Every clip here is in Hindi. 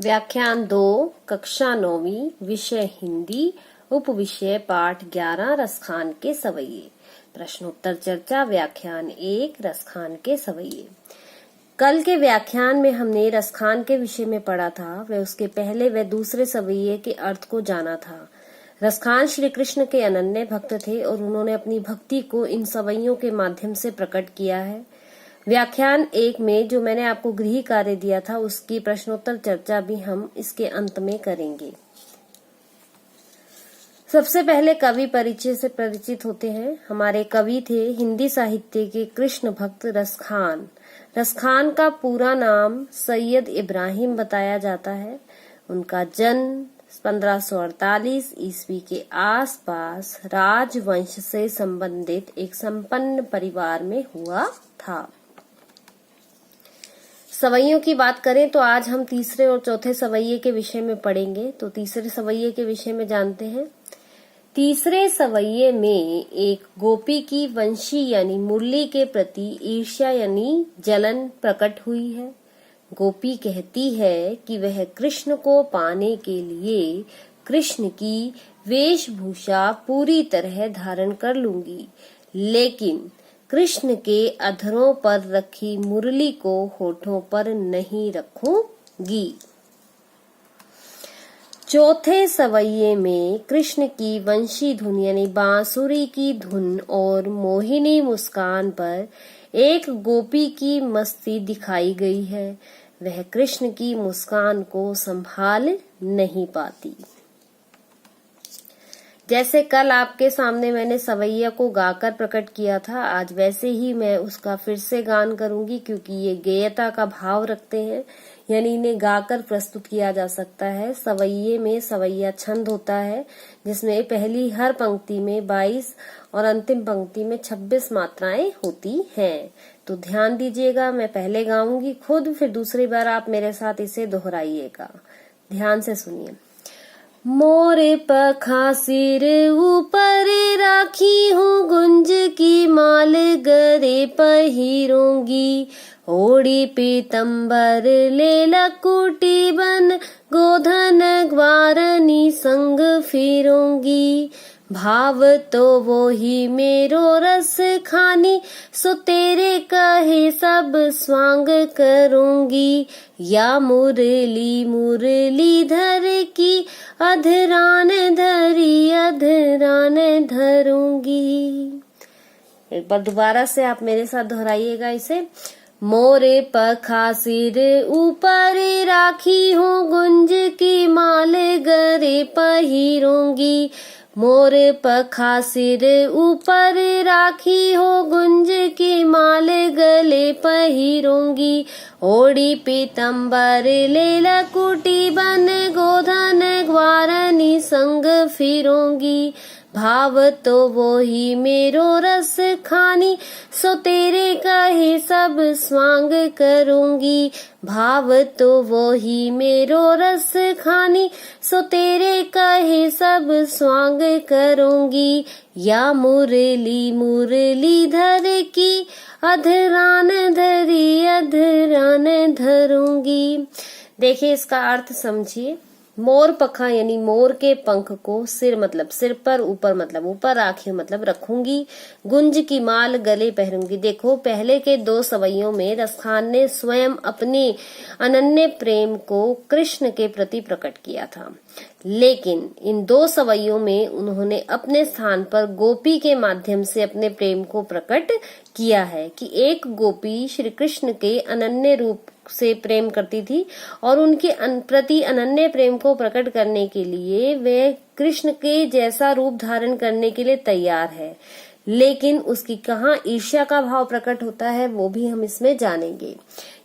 व्याख्यान 2 कक्षा 9वीं विषय हिंदी उपविषय पाठ 11 रसखान के सवैये। प्रश्नोत्तर चर्चा व्याख्यान 1 रसखान के सवैये। कल के व्याख्यान में हमने रसखान के विषय में पढ़ा था। वे उसके पहले व दूसरे सवैये के अर्थ को जाना था। रसखान श्री कृष्ण के अनन्य भक्त थे और उन्होंने अपनी भक्ति को इन सवैयों के माध्यम से प्रकट किया है। व्याख्यान 1 में जो मैंने आपको गृह कार्य दिया था उसकी प्रश्नोत्तर चर्चा भी हम इसके अंत में करेंगे। सबसे पहले कवि परिचय से परिचित होते हैं। हमारे कवि थे हिंदी साहित्य के कृष्ण भक्त रसखान। रसखान का पूरा नाम सैयद इब्राहिम बताया जाता है। उनका जन्म 1548 ईस्वी के आसपास राजवंश से संबंधित एक संपन्न परिवार में हुआ था। सवैयों की बात करें तो आज हम तीसरे और चौथे सवैये के विषय में पढ़ेंगे। तो तीसरे सवैये के विषय में जानते हैं। तीसरे सवैये में एक गोपी की वंशी यानी मुरली के प्रति ईर्ष्या यानी जलन प्रकट हुई है। गोपी कहती है कि वह कृष्ण को पाने के लिए कृष्ण की वेशभूषा पूरी तरह धारण कर लूंगी, लेकिन कृष्ण के अधरों पर रखी मुरली को होठों पर नहीं रखूंगी। चौथे सवैये में कृष्ण की वंशी धुन यानी बांसुरी की धुन और मोहिनी मुस्कान पर एक गोपी की मस्ती दिखाई गई है। वह कृष्ण की मुस्कान को संभाल नहीं पाती। जैसे कल आपके सामने मैंने सवैया को गाकर प्रकट किया था, आज वैसे ही मैं उसका फिर से गान करूंगी, क्योंकि ये गेयता का भाव रखते हैं, यानी इन्हें गाकर प्रस्तुत किया जा सकता है। सवैये में सवैया छंद होता है, जिसमें पहली हर पंक्ति में 22 और अंतिम पंक्ति में 26 मात्राएं होती हैं। तो ध्यान दीजिएगा, मैं पहले गाऊंगी खुद, फिर दूसरी बार आप मेरे साथ इसे दोहराइएगा। ध्यान से सुनिए। मोरे पखा सिर ऊपर राखी हूँ, गुंज की माल गरे पहिरूंगी, ओढ़ी पीतम्बर ले लकुटी बन, गोधन ग्वारनी संग फिरूंगी, भाव तो वो ही मेरो रस खानी, सो तेरे कहे सब स्वांग करूंगी, या मुरली मुरली धर की अधरान धरी अधरान धरूंगी। एक बार दोबारा से आप मेरे साथ दोहराइएगा इसे। मोरे पखा सिर ऊपर राखी हूँ, गुंज की माल गरे पहिरूंगी, मोर पखा सिर ऊपर राखी हो, गुंज की माल गले पहिरूंगी, ओढ़ी पीतम्बर ले लकुटी बन, गोधन ग्वारनी संग फिरूंगी, भाव तो वो ही मेरो रस खानी, सो तेरे कहे सब स्वांग करूंगी, भाव तो वो ही मेरो रस खानी, सो तेरे कहे सब स्वांग करूंगी, या मुरली मुरली धर की अधरान धरी अधरान धरूंगी। देखिए, इसका अर्थ समझिए। मोर पखा यानी मोर के पंख को सिर मतलब सिर पर, ऊपर मतलब ऊपर, राखी मतलब रखूंगी, गुंज की माल गले पहनूंगी। देखो, पहले के 2 सवैयों में रसखान ने स्वयं अपने अनन्य प्रेम को कृष्ण के प्रति प्रकट किया था, लेकिन इन 2 सवैयों में उन्होंने अपने स्थान पर गोपी के माध्यम से अपने प्रेम को प्रकट किया है कि एक गोपी श्री कृष्ण के अनन्य रूप से प्रेम करती थी और उनके प्रति अनन्य प्रेम को प्रकट करने के लिए वे कृष्ण के जैसा रूप धारण करने के लिए तैयार है, लेकिन उसकी कहाँ ईर्ष्या का भाव प्रकट होता है वो भी हम इसमें जानेंगे।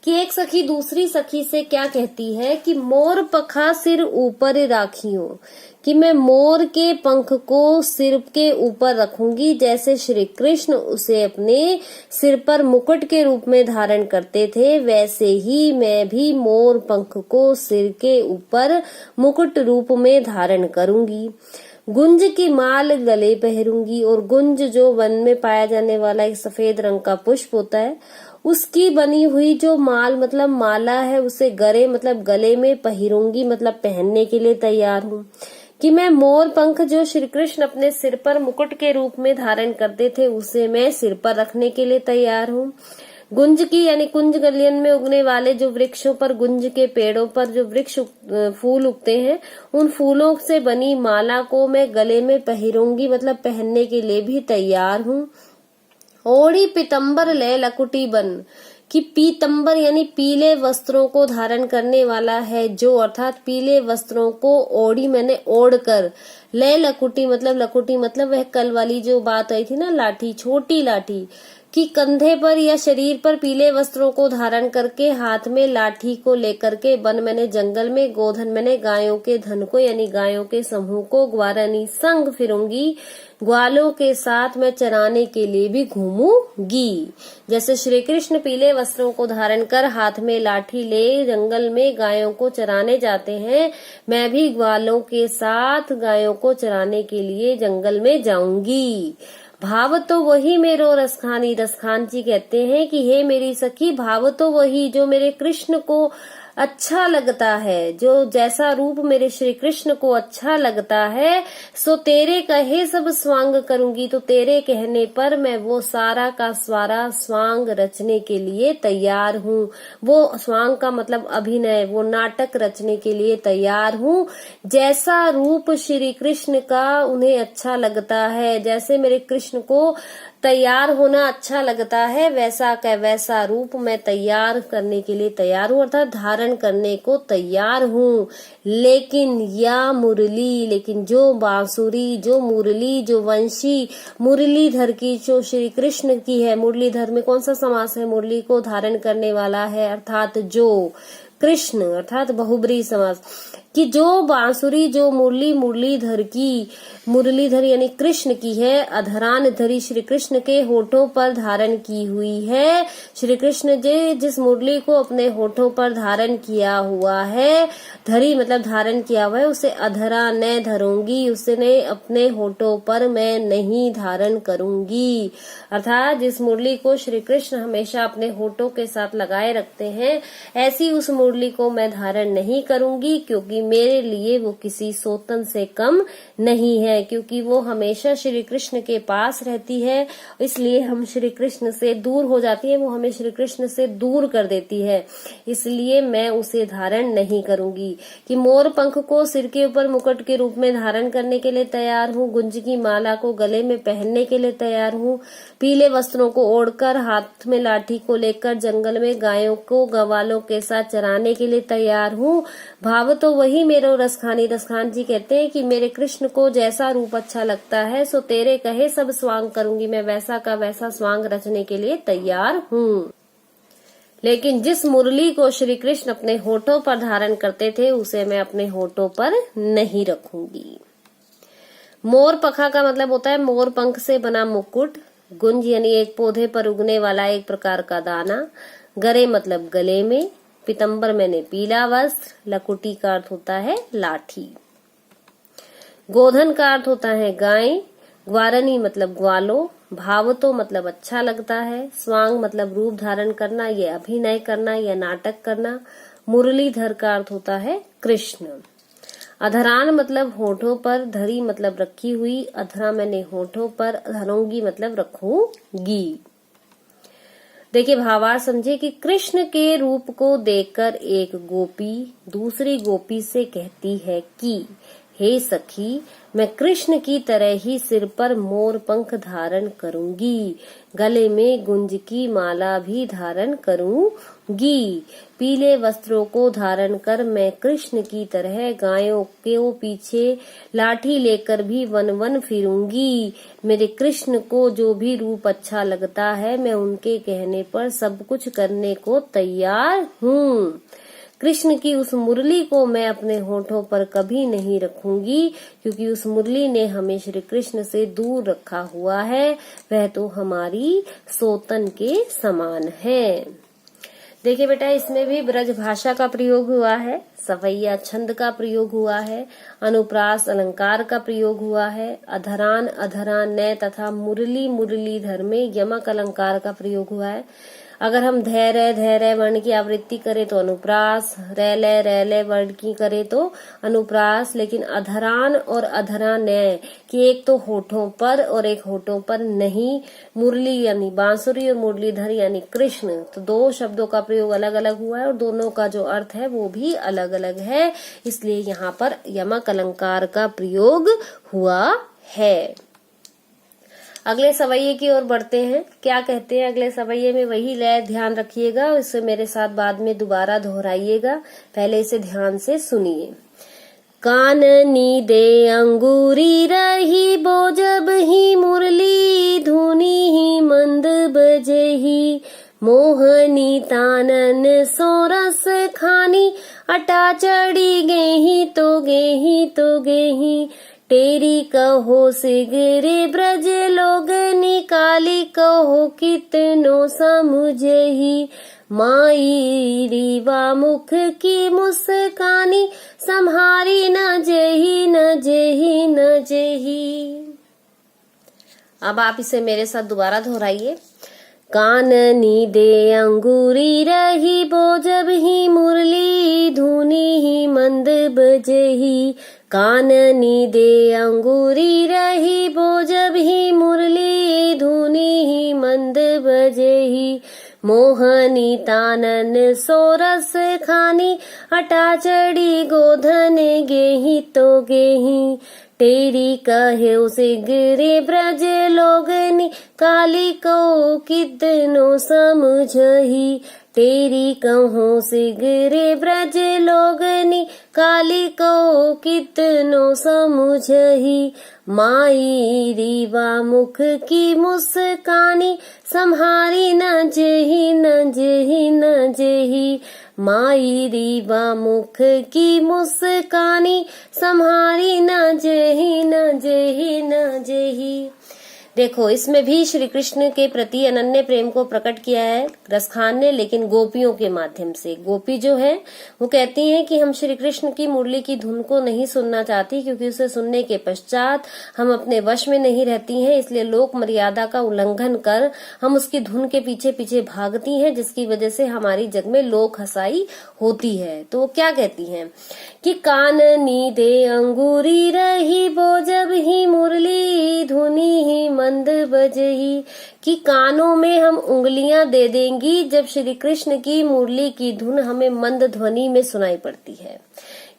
कि एक सखी दूसरी सखी से क्या कहती है कि मोर पखा सिर ऊपर राखी हो, कि मैं मोर के पंख को सिर के ऊपर रखूंगी, जैसे श्री कृष्ण उसे अपने सिर पर मुकुट के रूप में धारण करते थे, वैसे ही मैं भी मोर पंख को सिर के ऊपर मुकुट रूप में धारण करूंगी, गुंज की माल गले पहरूंगी, और गुंज जो वन में पाया जाने वाला एक सफेद रंग का पुष्प होता है उसकी बनी हुई जो मतलब माला है उसे मतलब गले में पहिरूंगी, मतलब पहनने के लिए तैयार हूँ। कि मैं मोर पंख जो श्री कृष्ण अपने सिर पर मुकुट के रूप में धारण करते थे उसे मैं सिर पर रखने के लिए तैयार हूँ। गुंज की यानी कुंज गलियन में उगने वाले जो वृक्षों पर, गुंज के पेड़ों पर जो वृक्ष फूल उगते हैं, उन फूलों से बनी माला को मैं गले में पहिरूंगी, मतलब पहनने के लिए भी तैयार हूँ। ओढ़ी पीतम्बर ले लकुटी बन, कि पीतम्बर यानी पीले वस्त्रों को धारण करने वाला है जो, अर्थात पीले वस्त्रों को ओढ़ी मैंने ओढ़ कर, ले लकुटी मतलब वह कल वाली जो बात आई थी ना, लाठी, छोटी लाठी, कि कंधे पर या शरीर पर पीले वस्त्रों को धारण करके हाथ में लाठी को लेकर के वन मैंने जंगल में, गोधन मैंने गायों के धन को यानी गायों के समूह को, ग्वारनी संग फिरूंगी, ग्वालों के साथ मैं चराने के लिए भी घूमूंगी। जैसे श्री कृष्ण पीले वस्त्रों को धारण कर हाथ में लाठी ले जंगल में गायों को चराने जाते हैं, मैं भी ग्वालों के साथ गायों को चराने के लिए जंगल में जाऊंगी। भाव तो वही मेरो रसखानी, रसखान जी कहते हैं कि हे मेरी सखी, भाव तो वही जो मेरे कृष्ण को अच्छा लगता है, जो जैसा रूप मेरे श्री कृष्ण को अच्छा लगता है, सो तेरे कहे सब स्वांग करूंगी, तो तेरे कहने पर मैं वो सारा का सारा स्वांग रचने के लिए तैयार हूँ। वो स्वांग का मतलब अभिनय, वो नाटक रचने के लिए तैयार हूँ। जैसा रूप श्री कृष्ण का उन्हें अच्छा लगता है, जैसे मेरे कृष्ण को तैयार होना अच्छा लगता है, वैसा का वैसा रूप मैं तैयार करने के लिए तैयार हूँ, अर्थात धारण करने को तैयार हूँ। लेकिन या मुरली, लेकिन जो बांसुरी, जो मुरली, जो वंशी मुरलीधर की जो श्री कृष्ण की है, मुरलीधर में कौन सा समास है, मुरली को धारण करने वाला है, अर्थात जो कृष्ण, अर्थात बहुब्री समास, कि जो बांसुरी, जो मुरली मुरलीधर की, मुरलीधर यानी कृष्ण की है, अधरान धरी श्री कृष्ण के होठों पर धारण की हुई है। श्री कृष्ण जी जिस मुरली को अपने होठों पर धारण किया हुआ है, धरी मतलब धारण किया हुआ है, उसे अधरा न धरूंगी, उसने अपने होठों पर मैं नहीं धारण करूंगी। अर्थात जिस मुरली को श्री कृष्ण हमेशा अपने होठों के साथ लगाए रखते हैं, ऐसी उस मुरली को मैं धारण नहीं करूंगी, क्योंकि मेरे लिए वो किसी सोतन से कम नहीं है, क्योंकि वो हमेशा श्री कृष्ण के पास रहती है, इसलिए हम श्री कृष्ण से दूर हो जाती है, वो हमें श्री कृष्ण से दूर कर देती है, इसलिए मैं उसे धारण नहीं करूंगी। कि मोर पंख को सिर के ऊपर मुकुट के रूप में धारण करने के लिए तैयार हूँ, गुंज की माला को गले में पहनने के लिए तैयार हूँ, पीले वस्त्रों को ओढ़कर हाथ में लाठी को लेकर जंगल में गायों को ग्वालों के साथ चराने के लिए तैयार हूँ। भाव तो वही मेरो रसखानी, रसखान जी कहते हैं कि मेरे कृष्ण को जैसा रूप अच्छा लगता है, सो तेरे कहे सब स्वांग करूंगी, मैं वैसा का वैसा स्वांग रचने के लिए तैयार हूँ। लेकिन जिस मुरली को श्री कृष्ण अपने होठों पर धारण करते थे, उसे मैं अपने होठों पर नहीं रखूंगी। मोर पंखा का मतलब होता है मोर पंख से बना मुकुट, गुंज यानी एक पौधे पर उगने वाला एक प्रकार का दाना, गरे मतलब गले में, पीतम्बर मैंने पीला वस्त्र, लकुटी का अर्थ होता है लाठी, गोधन का अर्थ होता है गाय, ग्वारनी मतलब ग्वालो, भावतो मतलब अच्छा लगता है, स्वांग मतलब रूप धारण करना, ये अभिनय करना या नाटक करना, मुरलीधर का अर्थ होता है कृष्ण, अधरान मतलब होठों पर, धरी मतलब रखी हुई, अधरा मैंने होठों पर, धरूंगी मतलब रखूंगी। देखिए भावार्थ समझे कि कृष्ण के रूप को देखकर एक गोपी दूसरी गोपी से कहती है कि हे सखी, मैं कृष्ण की तरह ही सिर पर मोर पंख धारण करूंगी, गले में गुंज की माला भी धारण करूंगी, पीले वस्त्रों को धारण कर मैं कृष्ण की तरह गायों के पीछे लाठी लेकर भी वन वन फिरूंगी, मेरे कृष्ण को जो भी रूप अच्छा लगता है, मैं उनके कहने पर सब कुछ करने को तैयार हूँ। कृष्ण की उस मुरली को मैं अपने होठों पर कभी नहीं रखूंगी, क्योंकि उस मुरली ने हमें श्री कृष्ण से दूर रखा हुआ है, वह तो हमारी सोतन के समान है। देखिए बेटा, इसमें भी ब्रज भाषा का प्रयोग हुआ है, सवैया छंद का प्रयोग हुआ है, अनुप्रास अलंकार का प्रयोग हुआ है, अधरान अधरान न तथा मुरली मुरलीधर में यमक अलंकार का प्रयोग हुआ है। अगर हम धैर्य धैर्य वर्ण की आवृत्ति करें तो अनुप्रास, रैले वर्ण की करें तो अनुप्रास। लेकिन अधरान और अधरानय कि एक तो होठों पर और एक होठों पर नहीं। मुरली यानी बांसुरी और मुरलीधर यानी कृष्ण, तो दो शब्दों का प्रयोग अलग अलग हुआ है और दोनों का जो अर्थ है वो भी अलग अलग है, इसलिए यहाँ पर यमक अलंकार का प्रयोग हुआ है। अगले सवैये की ओर बढ़ते हैं। क्या कहते हैं अगले सवैये में, वही लय ध्यान रखिएगा, इससे मेरे साथ बाद में दोबारा दोहराइएगा, पहले इसे ध्यान से सुनिए। काननी दे अंगूरी रही बो जब ही मुरली धुनी ही मंद बजही, मोहनी तानन सोरस खानी अटा चढ़ी गेही तो गेही तो गेही, तेरी कहो सिगरे ब्रज लोग निकाली कहो कितनो समझही, माई रीवा मुख की मुस्कानी सम्हारी न जेही न जेही न जेही। अब आप इसे मेरे साथ दोबारा दोहराइए। काननी दे अंगूरी रही बो जब ही मुरली धुनी ही मंद बजही, काननी दे अंगूरी रही बो जब ही मुरली धुनी ही मंद बजही, मोहनी तानन सोरस खानी अटा चढ़ी गोधन गेही तो गेही, तेरी कहे सिगरे ब्रज लोगनी काली को कितनो समझही, तेरी कहो सिगरे ब्रज लोगनी काली को कितनो समझही, माई रीवा मुख की मुस्कानी सम्हारी न जेही न जेही न जेही, माई रीवा मुख की मुस्कानी सम्हारी न जेही न जेही न जेही। देखो, इसमें भी श्री कृष्ण के प्रति अनन्य प्रेम को प्रकट किया है रसखान ने, लेकिन गोपियों के माध्यम से। गोपी जो है वो कहती हैं कि हम श्री कृष्ण की मुरली की धुन को नहीं सुनना चाहती, क्योंकि उसे सुनने के पश्चात हम अपने वश में नहीं रहती हैं, इसलिए लोक मर्यादा का उल्लंघन कर हम उसकी धुन के पीछे पीछे भागती हैं, जिसकी वजह से हमारी जग में लोक हसाई होती है। तो वो क्या कहती हैं कि काननी दे अंगूरी रही बो जब ही मुरली धुनी ही मंद बजही, कि कानों में हम उंगलियां दे देंगी जब श्री कृष्ण की मुरली की धुन हमें मंद ध्वनि में सुनाई पड़ती है।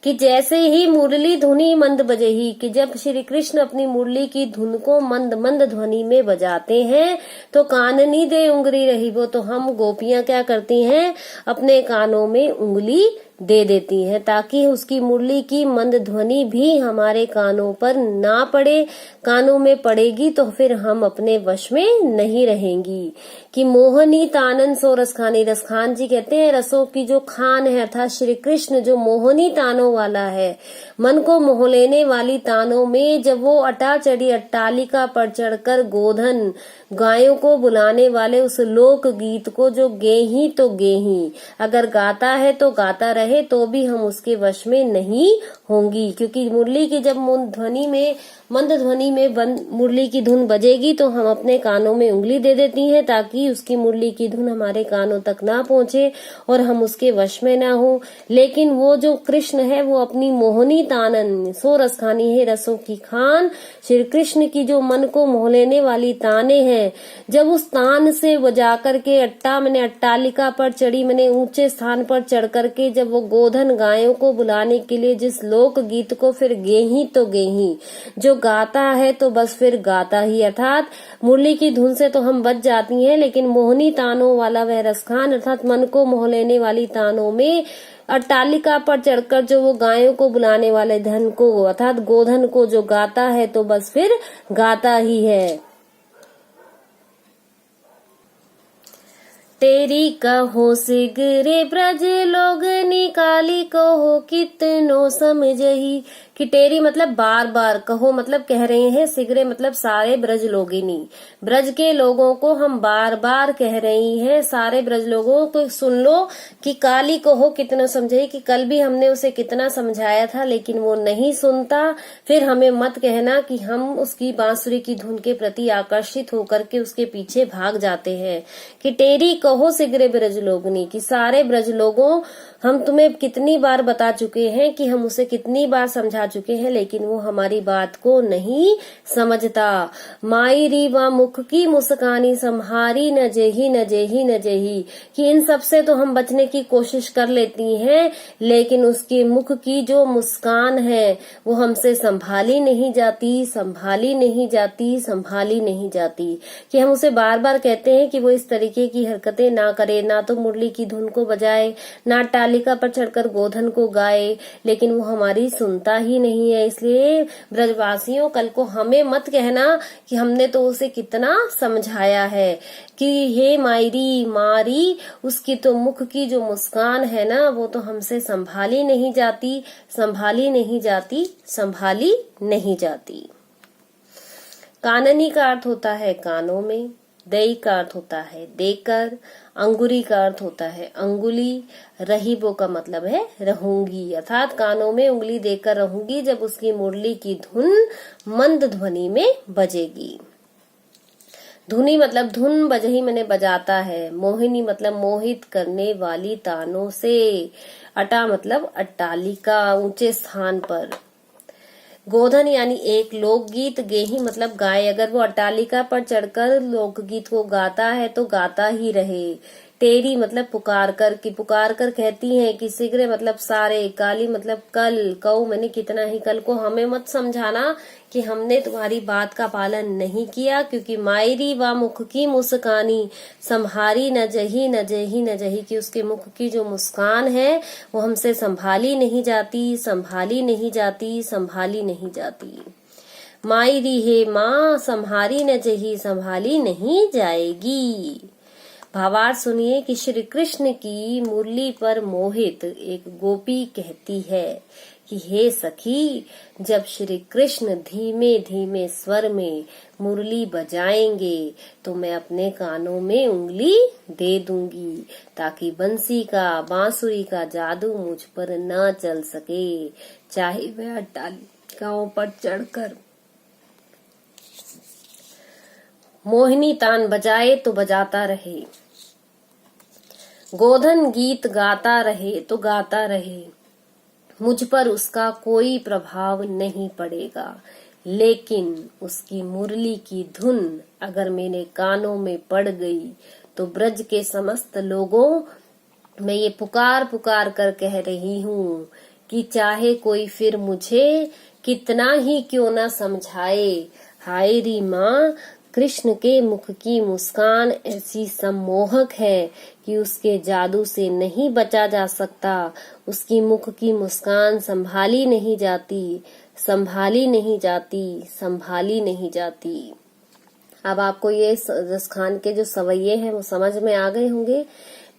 कि जैसे ही मुरली धुनी मंद बजही, कि जब श्री कृष्ण अपनी मुरली की धुन को मंद मंद ध्वनि में बजाते हैं तो काननी दे उंगली रही वो, तो हम गोपियां क्या करती हैं, अपने कानों में उंगली दे देती हैं ताकि उसकी मुरली की मंद ध्वनि भी हमारे कानों पर ना पड़े। कानों में पड़ेगी तो फिर हम अपने वश में नहीं रहेंगी। कि मोहनी तानन सो रसखानी, रसखान जी कहते हैं रसों की जो खान है अर्थात श्री कृष्ण जो मोहनी तानों वाला है, मन को मोह लेने वाली तानों में जब वो अटा चढ़ी अट्टालिका पर चढ़कर गोधन गायों को बुलाने वाले उस लोक गीत को जो गेही तो गेही, अगर गाता है तो गाता रहे तो भी हम उसके वश में नहीं होंगी। क्योंकि मुरली की जब मंद ध्वनि में मुरली की धुन बजेगी तो हम अपने कानों में उंगली दे देती हैं ताकि उसकी मुरली की धुन हमारे कानों तक ना पहुंचे और हम उसके वश में ना हो। लेकिन वो जो कृष्ण है वो अपनी मोहनी तानन सो रसखानी है, रसों की खान, श्री कृष्ण की जो मन को मोह लेने वाली ताने हैं, जब उस तान से वो जाकर के अट्टालिका पर चढ़ी मैंने ऊंचे स्थान पर चढ़ करके जब वो गोधन गायों को बुलाने के लिए जिस लोक गीत को फिर गेही तो गेही, जो गाता है तो बस फिर गाता ही, अर्थात मुरली की धुन से तो हम बच जाती हैं, लेकिन मोहनी तानों वाला वह रसखान अर्थात मन को मोह लेने वाली तानों में अट्टालिका पर चढ़कर जो वो गायों को बुलाने वाले धन को अर्थात गोधन को जो गाता है तो बस फिर गाता ही है। तेरी कहो सिगरे ब्रज लोग निकाली कहो कितनो समझही, कि टेरी मतलब बार बार, कहो मतलब कह रहे हैं, सिगरे मतलब सारे ब्रज लोगिनी, ब्रज के लोगों को हम बार बार कह रही हैं, सारे ब्रज लोगों को सुन लो कि काली को हो कितना समझे, कि कल भी हमने उसे कितना समझाया था लेकिन वो नहीं सुनता। फिर हमें मत कहना कि हम उसकी बांसुरी की धुन के प्रति आकर्षित होकर के उसके पीछे भाग जाते हैं। कि टेरी कहो सिगरे ब्रज लोगनी, कि सारे ब्रज लोगों, हम तुम्हें कितनी बार बता चुके हैं, कि हम उसे कितनी बार समझा चुके हैं, लेकिन वो हमारी बात को नहीं समझता। माई री वा मुख की मुस्कानी संहारी न जेही न जेही न जेही, कि इन सब से तो हम बचने की कोशिश कर लेती हैं, लेकिन उसके मुख की जो मुस्कान है वो हमसे संभाली नहीं जाती, संभाली नहीं जाती, संभाली नहीं जाती। कि हम उसे बार बार कहते हैं कि वो इस तरीके की हरकतें ना करे, ना तो मुरली की धुन को बजाए, ना टालिका पर चढ़कर गोधन को गाए, लेकिन वो हमारी सुनता ही नहीं है। इसलिए ब्रजवासियों, कल को हमें मत कहना कि हमने तो उसे कितना समझाया है, कि हे मायरी मारी, उसकी तो मुख की जो मुस्कान है ना वो तो हमसे संभाली नहीं जाती, संभाली नहीं जाती, संभाली नहीं जाती। काननी का अर्थ होता है कानों में, दई का अर्थ होता है देकर, अंगुरी का अर्थ होता है अंगुली, रहीबो का मतलब है रहूंगी, अर्थात कानों में उंगली देकर रहूंगी जब उसकी मुरली की धुन मंद ध्वनि में बजेगी। धुनी मतलब धुन, बजही मैंने बजाता है। मोहिनी मतलब मोहित करने वाली तानों से। अटा मतलब अट्टालिका, ऊंचे स्थान पर। गोधन यानी एक लोकगीत, गेही मतलब गाय, अगर वो अट्टालिका पर चढ़कर लोकगीत को गाता है तो गाता ही रहे। टेरी मतलब पुकार कर, की पुकार कर कहती हैं कि सिगरे मतलब सारे, काली मतलब कल, कऊ मैंने कितना ही, कल को हमें मत समझाना कि हमने तुम्हारी बात का पालन नहीं किया, क्योंकि मायरी व मुख की मुस्कानी संभारी न जही न जही न जही, कि उसके मुख की जो मुस्कान है वो हमसे संभाली नहीं जाती, संभाली नहीं जाती, संभाली नहीं जाती। मायरी हे माँ संभारी न जही, संभाली नहीं जाएगी। भावार्थ सुनिए कि श्री कृष्ण की मुरली पर मोहित एक गोपी कहती है कि हे सखी, जब श्री कृष्ण धीमे धीमे स्वर में मुरली बजाएंगे तो मैं अपने कानों में उंगली दे दूंगी, ताकि बंसी का, बांसुरी का जादू मुझ पर न चल सके, चाहे वह अट्टालिकाओं पर चढ़कर मोहिनी तान बजाए तो बजाता रहे, गोधन गीत गाता रहे तो गाता रहे, मुझ पर उसका कोई प्रभाव नहीं पड़ेगा, लेकिन उसकी मुरली की धुन अगर मेरे कानों में पड़ गई तो ब्रज के समस्त लोगों, मैं ये पुकार पुकार कर कह रही हूँ कि चाहे कोई फिर मुझे कितना ही क्यों ना समझाए, हाय री माँ, कृष्ण के मुख की मुस्कान ऐसी सम्मोहक है कि उसके जादू से नहीं बचा जा सकता। उसकी मुख की मुस्कान संभाली नहीं जाती, संभाली नहीं जाती, संभाली नहीं जाती। अब आपको ये रसखान के जो सवैये हैं वो समझ में आ गए होंगे।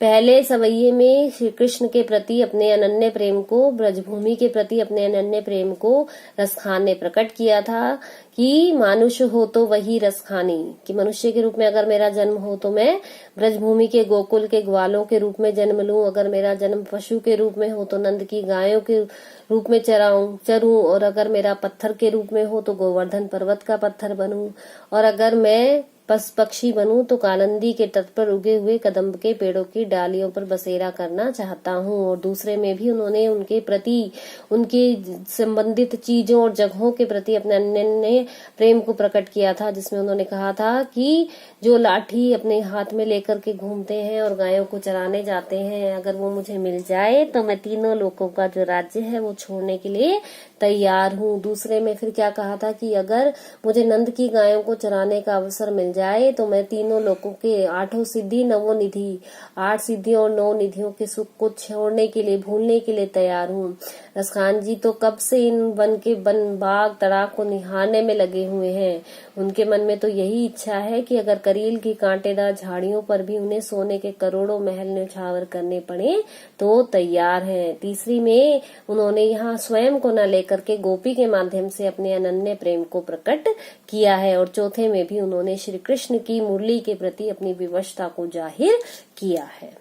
पहले सवैये में श्री कृष्ण के प्रति अपने अनन्य प्रेम को, ब्रजभूमि के प्रति अपने अनन्य प्रेम को रसखान ने प्रकट किया था कि मानुष हो तो वही रसखानी, कि मनुष्य के रूप में अगर मेरा जन्म हो तो मैं ब्रजभूमि के गोकुल के ग्वालों के रूप में जन्म लूं, अगर मेरा जन्म पशु के रूप में हो तो नंद की गायों के रूप में चरूं, और अगर मेरा पत्थर के रूप में हो तो गोवर्धन पर्वत का पत्थर बनूं, और अगर मैं पक्षी बनूं तो कालिंदी के तट पर उगे हुए कदम्ब के पेड़ों की डालियों पर बसेरा करना चाहता हूं। और दूसरे में भी उन्होंने उनके प्रति, उनके संबंधित चीजों और जगहों के प्रति अपने अनन्य प्रेम को प्रकट किया था, जिसमें उन्होंने कहा था कि जो लाठी अपने हाथ में लेकर के घूमते हैं और गायों को चराने जाते हैं, अगर वो मुझे मिल जाए तो मैं तीनों लोकों का जो राज्य है वो छोड़ने के लिए तैयार हूँ। दूसरे में फिर क्या कहा था कि अगर मुझे नंद की गायों को चराने का अवसर मिल जाए तो मैं तीनों लोकों के 8 सिद्धि 9 निधि, 8 सिद्धियों और 9 निधियों के सुख को छोड़ने के लिए, भूलने के लिए तैयार हूँ। रसखान जी तो कब से इन वन के वन बाग तड़ाक को निहारने में लगे हुए हैं। उनके मन में तो यही इच्छा है कि अगर करील की कांटेदार झाड़ियों पर भी उन्हें सोने के करोड़ों महल न्यौछावर करने पड़े तो तैयार हैं। तीसरी में उन्होंने यहाँ स्वयं को न लेकर के गोपी के माध्यम से अपने अनन्य प्रेम को प्रकट किया है। और चौथे में भी उन्होंने श्री कृष्ण की मुरली के प्रति अपनी विवशता को जाहिर किया है।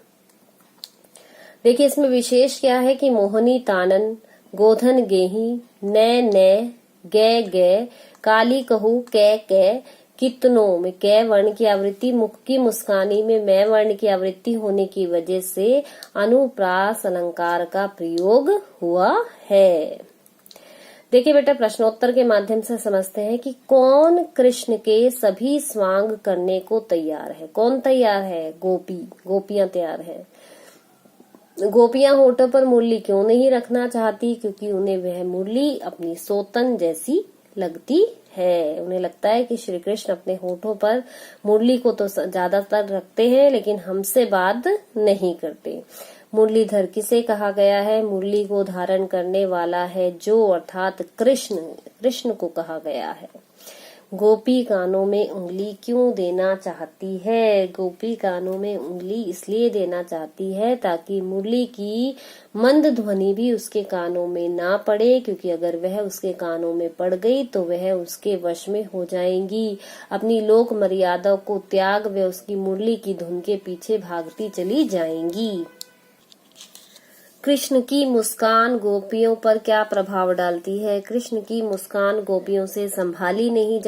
देखिए इसमें विशेष क्या है कि मोहनी तानन, गोधन गेही, नय नय, गे गे, काली कहू, कै कितनों में कै वर्ण की आवृत्ति, मुख की मुस्कानी में मैं वर्ण की आवृत्ति होने की वजह से अनुप्रास अलंकार का प्रयोग हुआ है। देखिए बेटा प्रश्नोत्तर के माध्यम से समझते हैं कि कौन कृष्ण के सभी स्वांग करने को तैयार है। कौन तैयार है? गोपियां तैयार है। गोपियां होठों पर मुरली क्यों नहीं रखना चाहती? क्योंकि उन्हें वह मुरली अपनी सोतन जैसी लगती है। उन्हें लगता है कि श्री कृष्ण अपने होठों पर मुरली को तो ज्यादातर रखते हैं लेकिन हमसे बात नहीं करते। मुरलीधर किसे कहा गया है? मुरली को धारण करने वाला है जो, अर्थात कृष्ण को कहा गया है। गोपी कानों में उंगली क्यों देना चाहती है? गोपी कानों में उंगली इसलिए देना चाहती है ताकि मुरली की मंद ध्वनि भी उसके कानों में ना पड़े, क्योंकि अगर वह उसके कानों में पड़ गई तो वह उसके वश में हो जाएंगी। अपनी लोक मर्यादा को त्याग वे उसकी मुरली की धुन के पीछे भागती चली जाएंगी। कृष्ण की मुस्कान गोपियों पर क्या प्रभाव डालती है? कृष्ण की मुस्कान गोपियों से संभाली नहीं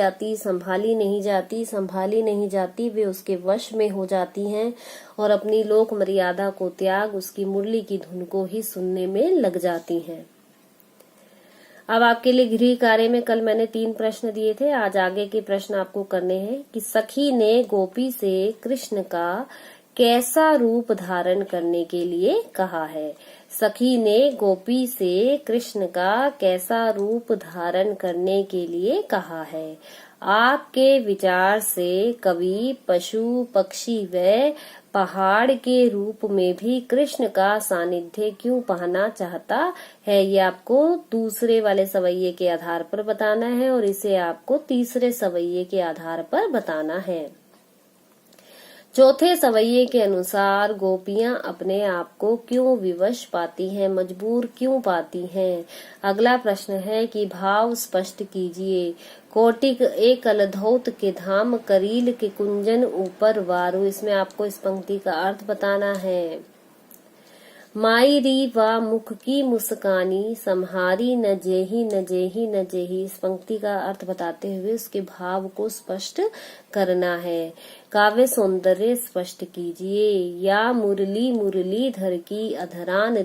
जाती, वे उसके वश में हो जाती हैं और अपनी लोक मर्यादा को त्याग उसकी मुरली की धुन को ही सुनने में लग जाती हैं। अब आपके लिए गृह कार्य में कल मैंने 3 प्रश्न दिए थे, आज आगे के प्रश्न आपको करने हैं कि सखी ने गोपी से कृष्ण का कैसा रूप धारण करने के लिए कहा है। सखी ने गोपी से कृष्ण का कैसा रूप धारण करने के लिए कहा है। आपके विचार से कवि पशु पक्षी व पहाड़ के रूप में भी कृष्ण का सानिध्य क्यों पाना चाहता है, ये आपको दूसरे वाले सवैये के आधार पर बताना है और इसे आपको तीसरे सवैये के आधार पर बताना है। चौथे सवैये के अनुसार गोपियां अपने आप को क्यों विवश पाती हैं, मजबूर क्यों पाती हैं। अगला प्रश्न है कि भाव स्पष्ट कीजिए। कोटिक एक अलधौत के धाम, करील के कुंजन ऊपर वारु। इसमें आपको इस पंक्ति का अर्थ बताना है। माई री वा मुख की मुस्कानी, सम्हारी न जेही। इस पंक्ति का अर्थ बताते हुए उसके भाव को स्पष्ट करना है। काव्य सौंदर्य स्पष्ट कीजिए। या मुरली धर की, अधरान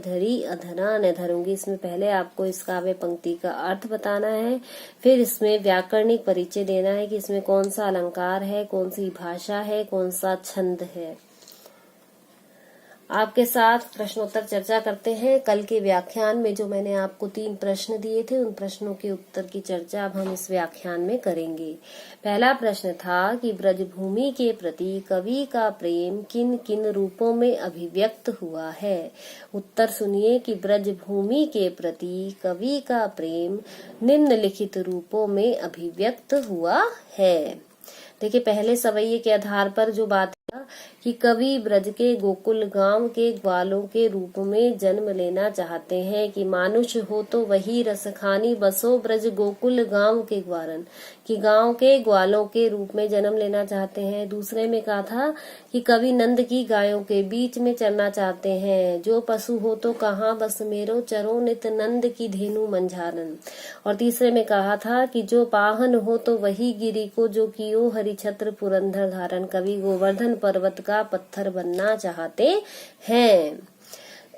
धरूंगी। इसमें पहले आपको इस काव्य पंक्ति का अर्थ बताना है, फिर इसमें व्याकरणिक परिचय देना है कि इसमें कौन सा अलंकार है, कौन सी भाषा है, कौन सा छंद है। आपके साथ प्रश्नोत्तर चर्चा करते हैं। कल के व्याख्यान में जो मैंने आपको 3 प्रश्न दिए थे उन प्रश्नों के उत्तर की चर्चा अब हम इस व्याख्यान में करेंगे। पहला प्रश्न था कि ब्रजभूमि के प्रति कवि का प्रेम किन किन रूपों में अभिव्यक्त हुआ है। उत्तर सुनिए कि ब्रजभूमि के प्रति कवि का प्रेम निम्नलिखित रूपों में अभिव्यक्त हुआ है। देखिए पहले सवैये के आधार पर जो बात है कि कवि ब्रज के गोकुल गांव के ग्वालों के रूप में जन्म लेना चाहते हैं कि मानुष हो तो वही रसखानी बसो ब्रज गोकुल गांव के ग्वारन, कि गांव के ग्वालों के रूप में जन्म लेना चाहते हैं। दूसरे में कहा था कि कवि नंद की गायों के बीच में चलना चाहते हैं। जो पशु हो तो कहाँ बस मेरो, चरो नित नंद की धेनु मंझारन। और तीसरे में कहा था कि जो पाहन हो तो वही गिरी को, जो कियो हरि छत्र पुरंदर धारण। कवि गोवर्धन पर्वत का पत्थर बनना चाहते हैं।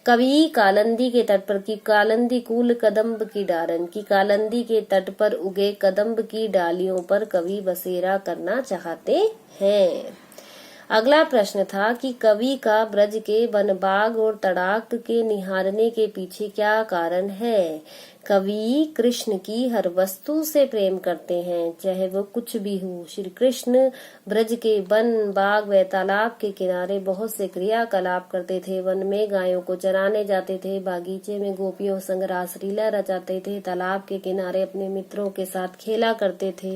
कवि कालंदी के तट पर, की कालंदी कूल कदम्ब की डारन, की कालंदी के तट पर उगे कदम्ब की डालियों पर कवि बसेरा करना चाहते हैं। अगला प्रश्न था कि कवि का ब्रज के वन बाग और तड़ाक के निहारने के पीछे क्या कारण है। कवि कृष्ण की हर वस्तु से प्रेम करते हैं, चाहे वो कुछ भी हो। श्री कृष्ण ब्रज के वन, बाग व तालाब के किनारे बहुत से क्रियाकलाप करते थे। वन में गायों को चराने जाते थे, बागीचे में गोपियों संग रासलीला रचाते थे, तालाब के किनारे अपने मित्रों के साथ खेला करते थे।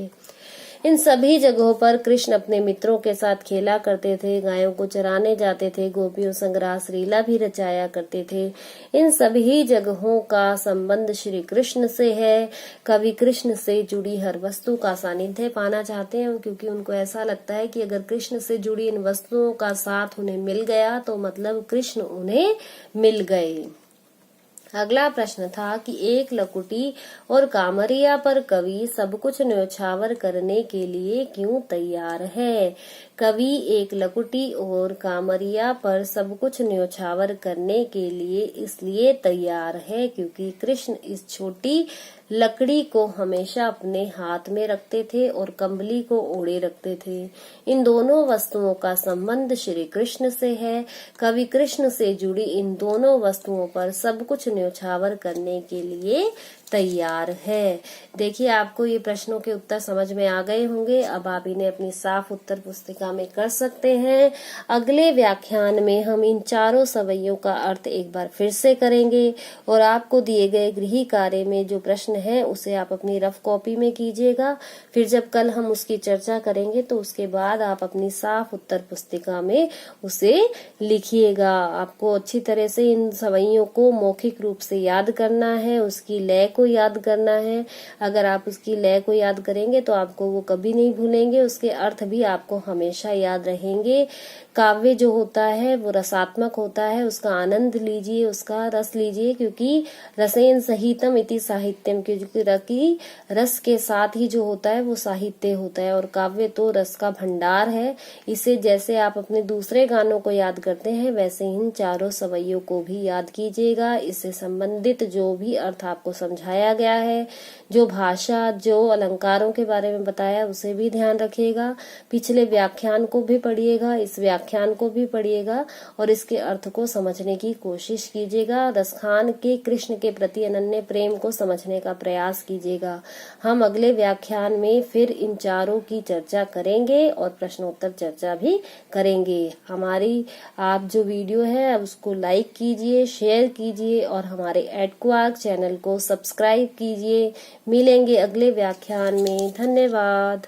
इन सभी जगहों पर कृष्ण अपने मित्रों के साथ खेला करते थे, गायों को चराने जाते थे, गोपियों संग रासलीला भी रचाया करते थे। इन सभी जगहों का संबंध श्री कृष्ण से है। कवि कृष्ण से जुड़ी हर वस्तु का सानिध्य पाना चाहते हैं, क्योंकि उनको ऐसा लगता है कि अगर कृष्ण से जुड़ी इन वस्तुओं का साथ उन्हें मिल गया तो मतलब कृष्ण उन्हें मिल गए। अगला प्रश्न था कि एक लकुटी और कामरिया पर कवि सब कुछ न्योछावर करने के लिए क्यों तैयार है। कवि एक लकुटी और कामरिया पर सब कुछ न्योछावर करने के लिए इसलिए तैयार है क्योंकि कृष्ण इस छोटी लकड़ी को हमेशा अपने हाथ में रखते थे और कंबली को ओढ़े रखते थे। इन दोनों वस्तुओं का संबंध श्री कृष्ण से है। कवि कृष्ण से जुड़ी इन दोनों वस्तुओं पर सब कुछ न्योछावर करने के लिए तैयार है। देखिए, आपको ये प्रश्नों के उत्तर समझ में आ गए होंगे। अब आप इन्हें अपनी साफ उत्तर पुस्तिका में कर सकते हैं। अगले व्याख्यान में हम इन चारों सवैयों का अर्थ एक बार फिर से करेंगे और आपको दिए गए गृह कार्य में जो प्रश्न है उसे आप अपनी रफ कॉपी में कीजिएगा। फिर जब कल हम उसकी चर्चा करेंगे तो उसके बाद आप अपनी साफ उत्तर पुस्तिका में उसे लिखिएगा। आपको अच्छी तरह से इन सवैयों को मौखिक रूप से याद करना है, उसकी लय को याद करना है। अगर आप उसकी लय को याद करेंगे तो आपको वो कभी नहीं भूलेंगे, उसके अर्थ भी आपको हमेशा याद रहेंगे। काव्य जो होता है वो रसात्मक होता है, उसका आनंद लीजिए, उसका रस लीजिए, क्योंकि रसेन सहितम इति साहित्यम, क्योंकि रस के साथ ही जो होता है वो साहित्य होता है और काव्य तो रस का भंडार है। इसे जैसे आप अपने दूसरे गानों को याद करते हैं वैसे इन चारों सवैयों को भी याद कीजिएगा। इससे संबंधित जो भी अर्थ आपको समझाया गया है, जो भाषा, जो अलंकारों के बारे में बताया उसे भी ध्यान रखिएगा। पिछले व्याख्यान को भी पढ़िएगा, इस व्याख्यान को भी पढ़िएगा और इसके अर्थ को समझने की कोशिश कीजिएगा। रसखान के कृष्ण के प्रति अनन्य प्रेम को समझने का प्रयास कीजिएगा। हम अगले व्याख्यान में फिर इन चारों की चर्चा करेंगे और प्रश्नोत्तर चर्चा भी करेंगे। हमारी आप जो वीडियो है उसको लाइक कीजिए, शेयर कीजिए और हमारे एडक्वार्क चैनल को सब्सक्राइब कीजिए। मिलेंगे अगले व्याख्यान में। धन्यवाद।